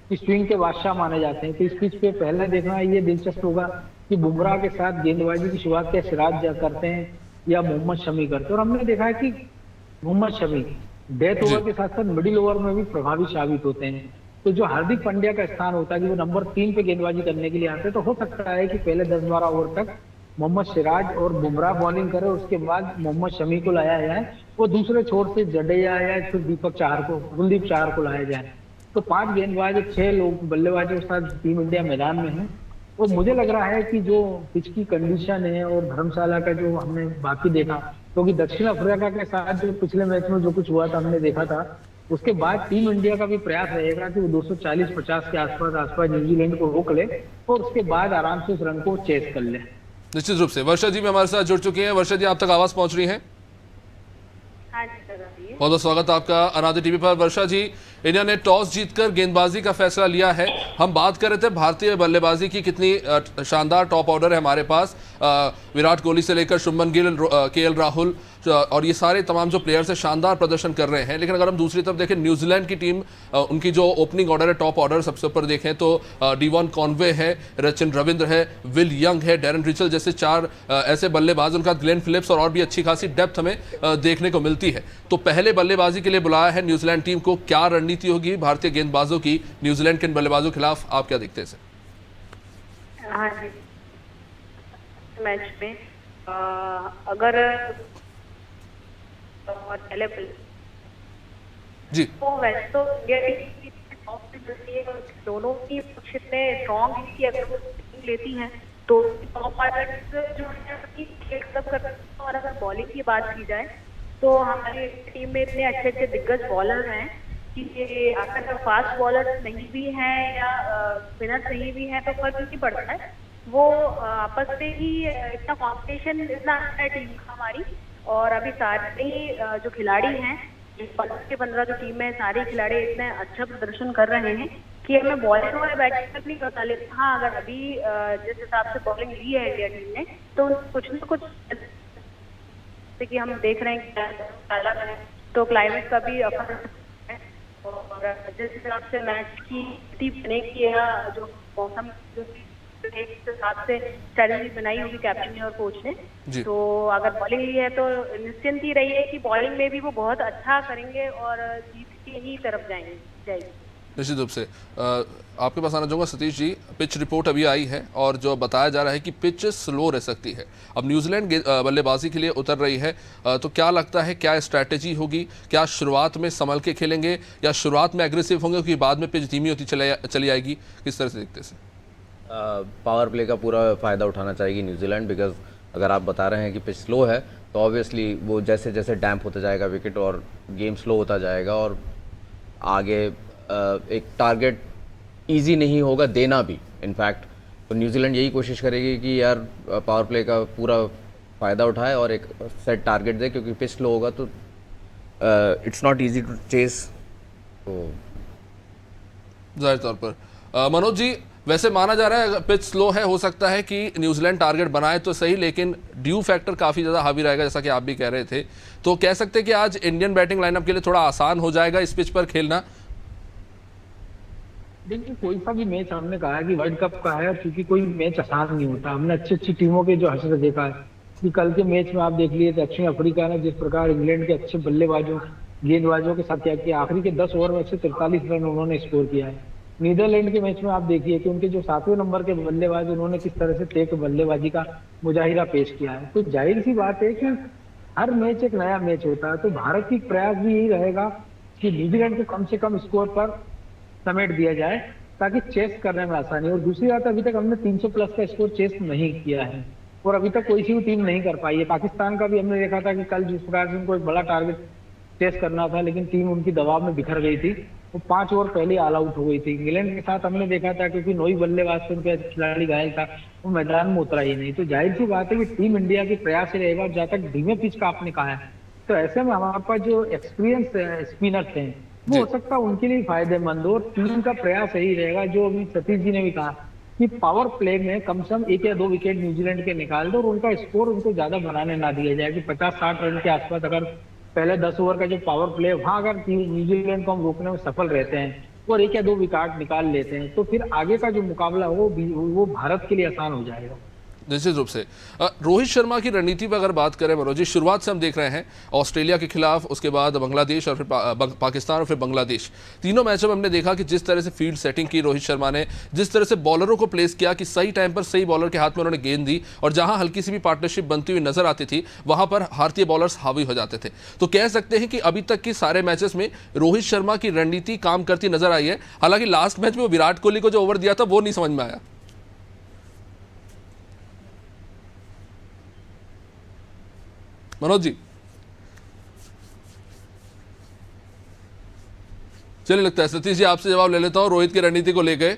कि स्विंग के बादशाह माने जाते हैं, तो इस पिच पे पहले देखना ये दिलचस्प होगा कि बुमराह के साथ गेंदबाजी की शुरुआत क्या सिराज करते हैं या मोहम्मद शमी करते हैं। और हमने देखा है कि मोहम्मद शमी डेथ ओवर के साथ साथ मिडिल ओवर में भी प्रभावी साबित होते हैं। तो जो हार्दिक पांड्या का स्थान होता है कि वो नंबर 3 पे गेंदबाजी करने के लिए आते हैं, तो हो सकता है कि पहले 10-12 ओवर तक मोहम्मद सिराज और बुमराह बॉलिंग करे, उसके बाद मोहम्मद शमी को लाया जाए, वो दूसरे छोर से जडेजा या फिर कुलदीप चाहर को लाया जाए। तो 5 गेंदबाज 6 लोग बल्लेबाजों के साथ टीम इंडिया मैदान में है। और मुझे लग रहा है कि जो पिच की कंडीशन है और धर्मशाला का जो हमने बाकी देखा, क्योंकि दक्षिण अफ्रीका के साथ जो पिछले मैच में जो कुछ हुआ था हमने देखा था, उसके बाद टीम इंडिया का भी प्रयास रहेगा कि वो 240-50 के आसपास न्यूजीलैंड को रोक ले और उसके बाद आराम से उस रन को चेस कर ले। निश्चित रूप से वर्षा जी भी हमारे साथ जुड़ चुकी हैं। वर्षा जी, आप तक आवाज पहुंच रही है? बहुत बहुत स्वागत आपका अनादि टीवी पर। वर्षा जी, इंडिया ने टॉस जीतकर गेंदबाजी का फैसला लिया है। हम बात कर रहे थे भारतीय बल्लेबाजी की, कितनी शानदार टॉप ऑर्डर है हमारे पास, विराट कोहली से लेकर शुभमन गिल, केएल राहुल और ये सारे तमाम जो प्लेयर्स हैं शानदार प्रदर्शन कर रहे हैं। लेकिन अगर हम दूसरी तरफ देखें न्यूजीलैंड की टीम, उनकी जो ओपनिंग ऑर्डर है, टॉप ऑर्डर सबसे ऊपर देखें तो डीवॉन कॉनवे है, रचिन रविंद्र है, विल यंग है, डैरन रिचल जैसे 4 ऐसे बल्लेबाज, उनका ग्लेन फिलिप्स और भी अच्छी खासी डेप्थ हमें देखने को मिलती है। तो पहले बल्लेबाजी के लिए बुलाया है न्यूजीलैंड टीम को, क्या रणनीति होगी भारतीय गेंदबाजों की न्यूजीलैंड के बल्लेबाजों के खिलाफ, आप क्या देखते हैं इसे? हाँ जी, मैच में अगर पहले जी तो वैसे तो इंडिया टीम दोनों की कुछ इतने स्ट्रॉन्ग है कि अगर वो लेती हैं तो टॉप ऑर्डर जो है सब कर सकते हैं। और अगर बॉलिंग की बात की जाए तो हमारी टीम में इतने अच्छे अच्छे दिग्गज बॉलर हैं कि ये अगर फास्ट बॉलर नहीं भी हैं या स्पिनर नहीं भी हैं तो फर्क नहीं पड़ता है। वो आपस में ही इतना कॉम्पिटिशन इतना अच्छा है टीम का हमारी, और अभी सारे ही जो खिलाड़ी हैं 15 के 15 जो टीम में सारे खिलाड़ी इतने अच्छा प्रदर्शन कर रहे हैं कि हमें बॉलिंग और बैटिंग तक नहीं पता। लेकिन हाँ, अगर अभी जिस हिसाब से बॉलिंग ली है इंडिया टीम ने तो कुछ न कुछ जैसे कि हम देख रहे हैं कि अलग है तो क्लाइमेट का भी असर है, और जिस हिसाब से मैच की टीम बने की या जो मौसम एक हिसाब से स्ट्रेटजी बनाई होगी कैप्टन ने और कोच ने, तो अगर बॉलिंग ली है तो निश्चिंत ही रही है कि बॉलिंग में भी वो बहुत अच्छा करेंगे और जीत की ही तरफ जाएंगे। निश्चित रूप से आपके पास आना चाहूँगा सतीश जी। पिच रिपोर्ट अभी आई है और जो बताया जा रहा है कि पिच स्लो रह सकती है। अब न्यूजीलैंड बल्लेबाजी के लिए उतर रही है, तो क्या लगता है क्या स्ट्रैटेजी होगी? क्या शुरुआत में संभल के खेलेंगे या शुरुआत में एग्रेसिव होंगे क्योंकि बाद में पिच धीमी होती चली आएगी? किस तरह से देखते हैं? पावर प्ले का पूरा फ़ायदा उठाना चाहेगी न्यूजीलैंड, बिकॉज अगर आप बता रहे हैं कि पिच स्लो है तो ऑब्वियसली वो जैसे जैसे डैम्प होता जाएगा विकेट और गेम स्लो होता जाएगा और आगे एक टारगेट इजी नहीं होगा देना भी। इनफैक्ट तो न्यूजीलैंड यही कोशिश करेगी कि यार पावर प्ले का पूरा फ़ायदा उठाए और एक सेट टारगेट दे, क्योंकि पिच स्लो होगा तो it's not easy to chase. तो जाहिर तौर पर मनोज जी, वैसे माना जा रहा है पिच स्लो है, हो सकता है कि न्यूजीलैंड टारगेट बनाए तो सही, लेकिन ड्यू फैक्टर काफ़ी ज़्यादा हावी रहेगा जैसा कि आप भी कह रहे थे। तो कह सकते हैं कि आज इंडियन बैटिंग लाइनअप के लिए थोड़ा आसान हो जाएगा इस पिच पर खेलना। देखिए, कोई सा भी मैच हमने कहा है कि वर्ल्ड कप का है, क्योंकि कोई मैच आसान नहीं होता। हमने अच्छी अच्छी टीमों के जो हश्र देखा है कि कल के मैच में आप देख लिए दक्षिण अफ्रीका ने जिस प्रकार इंग्लैंड के अच्छे बल्लेबाजों गेंदबाजों के साथ क्या किया, आखिरी के 10 ओवर में 143 रन उन्होंने स्कोर किया है। नीदरलैंड के मैच में आप देखिए कि उनके जो 7वें नंबर के बल्लेबाज उन्होंने किस तरह से तेज बल्लेबाजी का मुजाहिरा पेश किया है। तो जाहिर सी बात है कि हर मैच एक नया मैच होता है, तो भारत की प्रयास भी यही रहेगा कि न्यूजीलैंड को कम से कम स्कोर पर समेट दिया जाए ताकि चेस करने में आसानी। और दूसरी बात, अभी तक हमने 300 प्लस का स्कोर चेस नहीं किया है और अभी तक कोई सी भी टीम नहीं कर पाई है। पाकिस्तान का भी हमने देखा था कि कल जिस प्रकार से उनको एक बड़ा टारगेट चेस करना था, लेकिन टीम उनकी दबाव में बिखर गई थी, वो 5 ओवर पहले ऑल आउट हो गई थी। इंग्लैंड के साथ हमने देखा था क्योंकि 9 ही बल्लेबाज से उनका खिलाड़ी घायल था, वो मैदान में उतरा ही नहीं। तो जाहिर सी बात है कि टीम इंडिया की प्रयास ही रहेगा। जहाँ तक धीमे पिच का आपने कहा है, तो ऐसे में हमारे पास जो एक्सपीरियंस स्पिनर्स हैं वो हो सकता है उनके लिए फायदेमंद, और टीम का प्रयास यही रहेगा जो अभी सतीश जी ने भी कहा कि पावर प्ले में कम से कम 1 या 2 विकेट न्यूजीलैंड के निकाल दो और उनका स्कोर उनको ज्यादा बनाने ना दिया जाए कि 50-60 रन के आसपास अगर पहले 10 ओवर का जो पावर प्ले वहां अगर न्यूजीलैंड को हम रोकने में सफल रहते हैं और 1 या 2 विकेट निकाल लेते हैं तो फिर आगे का जो मुकाबला हो वो भारत के लिए आसान हो जाएगा। निश्चित रूप से रोहित शर्मा की रणनीति पर अगर बात करें मनोज जी, शुरुआत से हम देख रहे हैं ऑस्ट्रेलिया के खिलाफ, उसके बाद बांग्लादेश और फिर पाकिस्तान और फिर बांग्लादेश, तीनों मैचों में हमने देखा कि जिस तरह से फील्ड सेटिंग की रोहित शर्मा ने, जिस तरह से बॉलरों को प्लेस किया कि सही टाइम पर सही बॉलर के हाथ में उन्होंने गेंद दी और जहां हल्की सी भी पार्टनरशिप बनती हुई नजर आती थी वहां पर भारतीय बॉलर्स हावी हो जाते थे। तो कह सकते हैं कि अभी तक की सारे मैचेस में रोहित शर्मा की रणनीति काम करती नजर आई है। हालांकि लास्ट मैच में वो विराट कोहली को जो ओवर दिया था वो नहीं समझ में आया। मनोज जी, चलिए लगता है सतीश जी आपसे जवाब ले लेता हूं रोहित की रणनीति को लेकर।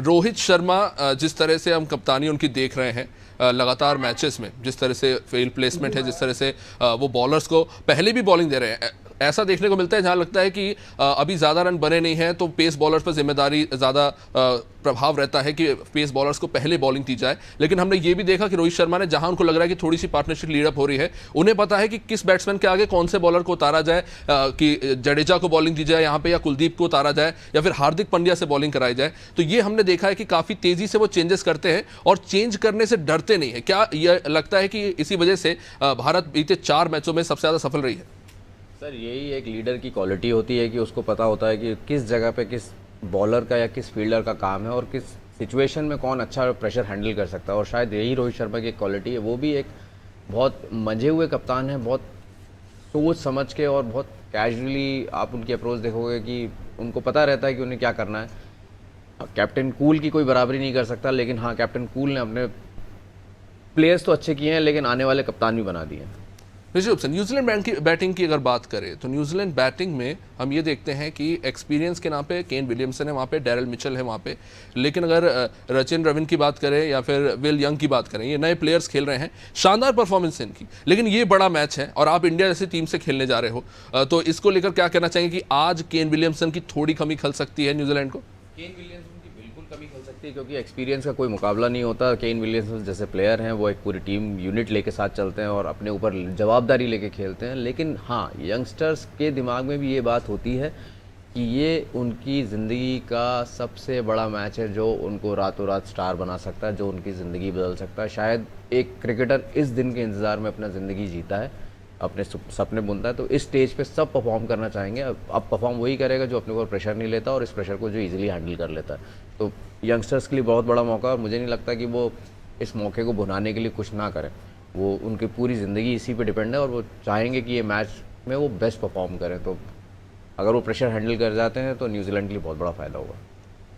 रोहित शर्मा जिस तरह से हम कप्तानी उनकी देख रहे हैं लगातार मैचेस में, जिस तरह से फील्ड प्लेसमेंट है, जिस तरह से वो बॉलर्स को पहले भी बॉलिंग दे रहे हैं, ऐसा देखने को मिलता है जहां लगता है कि अभी ज़्यादा रन बने नहीं हैं तो पेस बॉलर्स पर जिम्मेदारी ज़्यादा प्रभाव रहता है कि पेस बॉलर्स को पहले बॉलिंग दी जाए। लेकिन हमने ये भी देखा कि रोहित शर्मा ने जहां उनको लग रहा है कि थोड़ी सी पार्टनरशिप लीडअप हो रही है, उन्हें पता है कि किस बैट्समैन के आगे कौन से बॉलर को उतारा जाए, कि जडेजा को बॉलिंग दी जाए यहाँ पे या कुलदीप को उतारा जाए या फिर हार्दिक पांड्या से बॉलिंग कराई जाए। तो ये हमने देखा है कि काफ़ी तेज़ी से वो चेंजेस करते हैं और चेंज करने से डरते नहीं है। क्या यह लगता है कि इसी वजह से भारत बीते 4 मैचों में सबसे ज़्यादा सफल रही है? सर, यही एक लीडर की क्वालिटी होती है कि उसको पता होता है कि किस जगह पे किस बॉलर का या किस फील्डर का काम है और किस सिचुएशन में कौन अच्छा प्रेशर हैंडल कर सकता है। और शायद यही रोहित शर्मा की क्वालिटी है। वो भी एक बहुत मंझे हुए कप्तान है, बहुत सोच समझ के और बहुत कैजुअली आप उनकी अप्रोच देखोगे कि उनको पता रहता है कि उन्हें क्या करना है। कैप्टन कूल की कोई बराबरी नहीं कर सकता, लेकिन हाँ, कैप्टन कूल ने अपने प्लेयर्स तो अच्छे किए हैं लेकिन आने वाले कप्तान भी बना दिए हैं। ऋषभ से न्यूजीलैंड बैटिंग की अगर बात करें तो न्यूजीलैंड बैटिंग में हम ये देखते हैं कि एक्सपीरियंस के नाम पे केन विलियमसन है वहाँ पे, डैरल मिचेल है वहाँ पे, लेकिन अगर रचिन रविन की बात करें या फिर विल यंग की बात करें, ये नए प्लेयर्स खेल रहे हैं, शानदार परफॉर्मेंस है इनकी, लेकिन ये बड़ा मैच है और आप इंडिया जैसी टीम से खेलने जा रहे हो, तो इसको लेकर क्या कहना चाहेंगे कि आज केन विलियमसन की थोड़ी कमी खल सकती है न्यूजीलैंड को? केन विलियमसन की बिल्कुल कमी खल सकती है, क्योंकि एक्सपीरियंस का कोई मुकाबला नहीं होता। केन विलियमसन जैसे प्लेयर हैं वो एक पूरी टीम यूनिट लेके साथ चलते हैं और अपने ऊपर जवाबदारी लेके खेलते हैं। लेकिन हाँ, यंगस्टर्स के दिमाग में भी ये बात होती है कि ये उनकी ज़िंदगी का सबसे बड़ा मैच है जो उनको रातों रात स्टार बना सकता है, जो उनकी ज़िंदगी बदल सकता है। शायद एक क्रिकेटर इस दिन के इंतज़ार में अपना ज़िंदगी जीता है, अपने सपने बुनता है, तो इस स्टेज पे सब परफॉर्म करना चाहेंगे। अब परफॉर्म वही करेगा जो अपने ऊपर प्रेशर नहीं लेता और इस प्रेशर को जो इजीली हैंडल कर लेता है। तो यंगस्टर्स के लिए बहुत बड़ा मौका है और मुझे नहीं लगता कि वो इस मौके को भुनाने के लिए कुछ ना करें। वो उनकी पूरी ज़िंदगी इसी पे डिपेंड है और वो चाहेंगे कि ये मैच में वो बेस्ट परफॉर्म करें। तो अगर वो प्रेशर हैंडल कर जाते हैं तो न्यूजीलैंड के लिए बहुत बड़ा फ़ायदा होगा।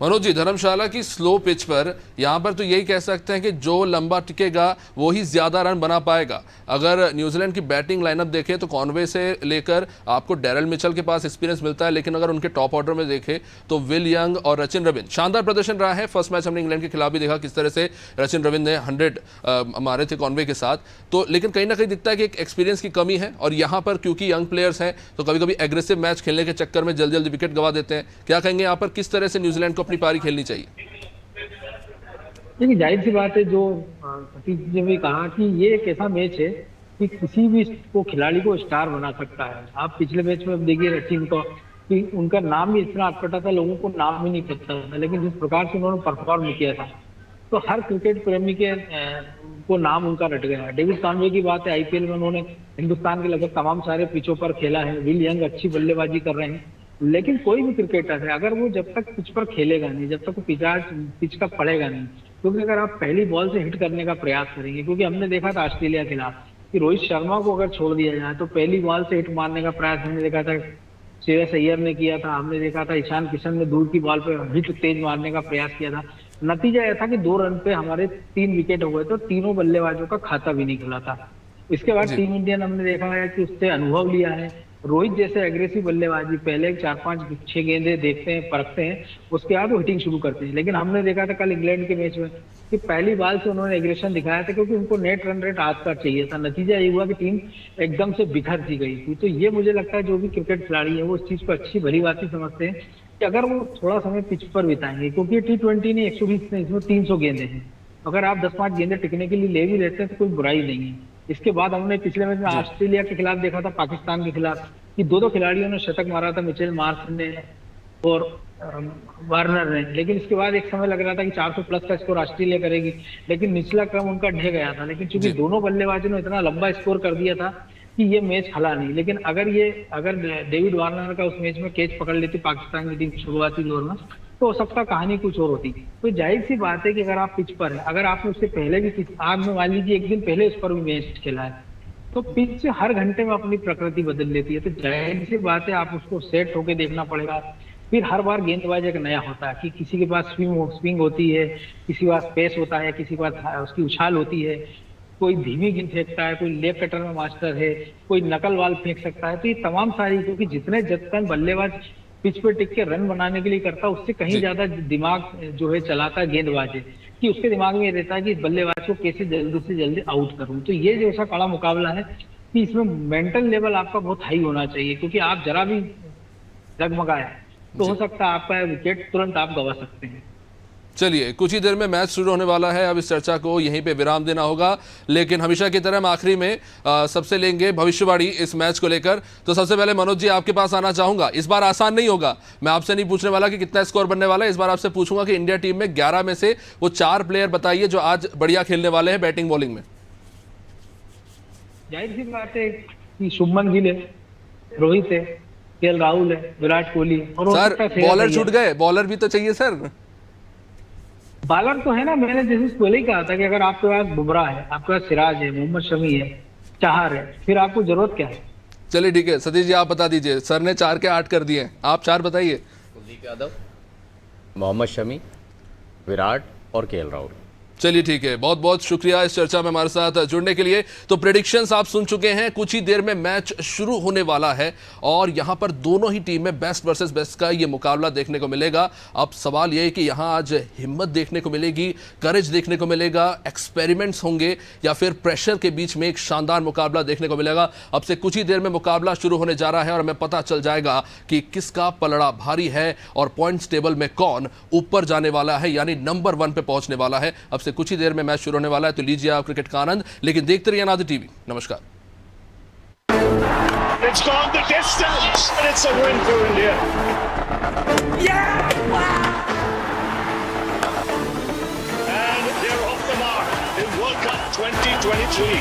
मनोज जी, धर्मशाला की स्लो पिच पर यहाँ पर तो यही कह सकते हैं कि जो लंबा टिकेगा वो ही ज़्यादा रन बना पाएगा। अगर न्यूजीलैंड की बैटिंग लाइनअप देखें तो कॉनवे से लेकर आपको डैरल मिचेल के पास एक्सपीरियंस मिलता है, लेकिन अगर उनके टॉप ऑर्डर में देखें तो विल यंग और रचिन रविन, शानदार प्रदर्शन रहा है। फर्स्ट मैच हमने इंग्लैंड के खिलाफ भी देखा किस तरह से रचिन रविन ने 100 मारे थे कॉनवे के साथ, तो लेकिन कहीं ना कहीं दिखता है कि एक एक्सपीरियंस की कमी है और यहाँ पर क्योंकि यंग प्लेयर्स हैं तो कभी कभी एग्रेसिव मैच खेलने के चक्कर में जल्दी जल्दी विकेट गंवा देते हैं। क्या कहेंगे यहाँ पर किस तरह से न्यूजीलैंड को अपनी पारी खेलनी चाहिए? देखिए, जाहिर सी बात है जो सतीश जी ने भी कहा कि ये एक ऐसा मैच है कि किसी भी को खिलाड़ी को स्टार बना सकता है। आप पिछले मैच में देखिए रचिन को कि उनका नाम ही इतना अटपटा था, लोगों को नाम ही नहीं पता था, लेकिन जिस प्रकार से उन्होंने परफॉर्म किया था तो हर क्रिकेट प्रेमी के को नाम उनका रट गया। डेविड कॉनवे की बात है, आईपीएल में उन्होंने हिंदुस्तान के लगभग तमाम सारे पिचों पर खेला है। विल यंग अच्छी बल्लेबाजी कर रहे हैं, लेकिन कोई भी क्रिकेटर है अगर वो जब तक पिच पर खेलेगा नहीं, जब तक वो पिच का पड़ेगा नहीं, क्योंकि अगर आप पहली बॉल से हिट करने का प्रयास करेंगे, क्योंकि हमने देखा था ऑस्ट्रेलिया के खिलाफ कि रोहित शर्मा को अगर छोड़ दिया जाए तो पहली बॉल से हिट मारने का प्रयास हमने देखा था श्रेयस अय्यर ने किया था, हमने देखा था ईशान किशन ने दूर की बॉल पर हिट तेज मारने का प्रयास किया था। नतीजा यह था कि 2 रन पे हमारे 3 विकेट हो गए, तो तीनों बल्लेबाजों का खाता भी नहीं खुला था। इसके बाद टीम इंडिया ने हमने देखा है कि उससे अनुभव लिया है। रोहित जैसे एग्रेसिव बल्लेबाजी पहले 4-5-6 गेंदे देखते हैं, परखते हैं, उसके बाद वो हिटिंग शुरू करते हैं। लेकिन हमने देखा था कल इंग्लैंड के मैच में कि पहली बॉल से उन्होंने एग्रेशन दिखाया था, क्योंकि उनको नेट रन रेट आज का चाहिए था। नतीजा ये हुआ कि टीम एकदम से बिखर सी गई थी। तो ये मुझे लगता है जो भी क्रिकेट खिलाड़ी है वो इस चीज को अच्छी भली बात ही समझते हैं कि अगर वो थोड़ा समय पिच पर बिताएंगे, क्योंकि T20 नहीं 120 नहीं, इसमें 300 गेंदे हैं, अगर आप 10-5 गेंदे टिकने के लिए ले भी लेते हैं तो कोई बुराई नहीं है। इसके बाद हमने पिछले मैच में ऑस्ट्रेलिया के खिलाफ देखा था, पाकिस्तान के खिलाफ, कि 2 खिलाड़ियों ने शतक मारा था, मिचेल मार्श ने और वार्नर ने, लेकिन इसके बाद एक समय लग रहा था कि 400 प्लस का स्कोर ऑस्ट्रेलिया करेगी, लेकिन निचला क्रम उनका ढह गया था। लेकिन चूंकि दोनों बल्लेबाजों ने इतना लंबा स्कोर कर दिया था कि ये मैच हला नहीं। लेकिन अगर डेविड वार्नर का उस मैच में कैच पकड़ लेती पाकिस्तान की टीम शुरुआती दौर में, तो हो सकता कहानी कुछ और होती। तो जाहिर सी बात है कि अगर आप पिच पर है, अगर आपने उससे पहले भी आप में मान लीजिए एक दिन पहले उस पर भी मैच खेला है, तो पिच से हर घंटे में अपनी प्रकृति बदल लेती है। तो जाहिर सी बात है आप उसको सेट होके देखना पड़ेगा। फिर हर बार गेंदबाज एक नया होता है कि किसी के पास स्विंग होती है, किसी के पास पेस होता है, किसी के पास उसकी उछाल होती है, कोई धीमी गेंद फेंकता है, कोई लेग कटर में मास्टर है, कोई नकल वाल फेंक सकता है। तो ये तमाम सारी, क्योंकि जितना बल्लेबाज पिच पर टिक के रन बनाने के लिए करता है, उससे कहीं ज्यादा दिमाग जो है चलाता है गेंदबाज है, कि उसके दिमाग में ये रहता है कि बल्लेबाज को कैसे जल्दी से जल्दी आउट करूं। तो ये जो ऐसा कड़ा मुकाबला है कि इसमें मेंटल लेवल आपका बहुत हाई होना चाहिए, क्योंकि आप जरा भी डगमगाए तो हो सकता है आपका विकेट तुरंत आप गंवा सकते हैं। चलिए, कुछ ही देर में मैच शुरू होने वाला है, अब इस चर्चा को यहीं पे विराम देना होगा, लेकिन हमेशा की तरह हम आखिरी में सबसे लेंगे भविष्यवाणी इस मैच को लेकर। तो सबसे पहले मनोज जी आपके पास आना चाहूंगा। इस बार आसान नहीं होगा, मैं आपसे नहीं पूछने वाला कि कितना स्कोर बनने वाला है, इस बार आपसे पूछूंगा कि इंडिया टीम में 11 में से वो 4 प्लेयर बताइए जो आज बढ़िया खेलने वाले हैं बैटिंग बॉलिंग में। जाहिर सी बात है कि शुभमन गिल है, रोहित है, केएल राहुल है, विराट कोहली और सर बॉलर छूट गए, बॉलर भी तो चाहिए सर। बॉलर तो है ना, मैंने जैसे पहले ही कहा था कि अगर आपके पास बुमराह है, आपके पास सिराज है, मोहम्मद शमी है, चाहर है, फिर आपको जरूरत क्या है। चलिए ठीक है, सतीश जी आप बता दीजिए, सर ने 4 के 8 कर दिए, आप 4 बताइए। कुलदीप यादव, मोहम्मद शमी, विराट और केएल राहुल। चलिए ठीक है, बहुत बहुत शुक्रिया इस चर्चा में हमारे साथ जुड़ने के लिए। तो प्रेडिक्शंस आप सुन चुके हैं, कुछ ही देर में मैच शुरू होने वाला है और यहां पर दोनों ही टीम में बेस्ट वर्सेस बेस्ट का ये मुकाबला देखने को मिलेगा। अब सवाल ये है कि यहां आज हिम्मत देखने को मिलेगी, करेज देखने को मिलेगा, एक्सपेरिमेंट्स होंगे या फिर प्रेशर के बीच में एक शानदार मुकाबला देखने को मिलेगा। अब से कुछ ही देर में मुकाबला शुरू होने जा रहा है और हमें पता चल जाएगा कि किसका पलड़ा भारी है और पॉइंट्स टेबल में कौन ऊपर जाने वाला है, यानी नंबर 1 पे पहुंचने वाला है। अब से कुछ ही देर में मैच शुरू होने वाला है, तो लीजिए आप क्रिकेट का आनंद, लेकिन देखते रहिए अनादि टीवी। नमस्कार। It's gone the distance, and it's a win for India. And they're off the mark in World Cup 2023.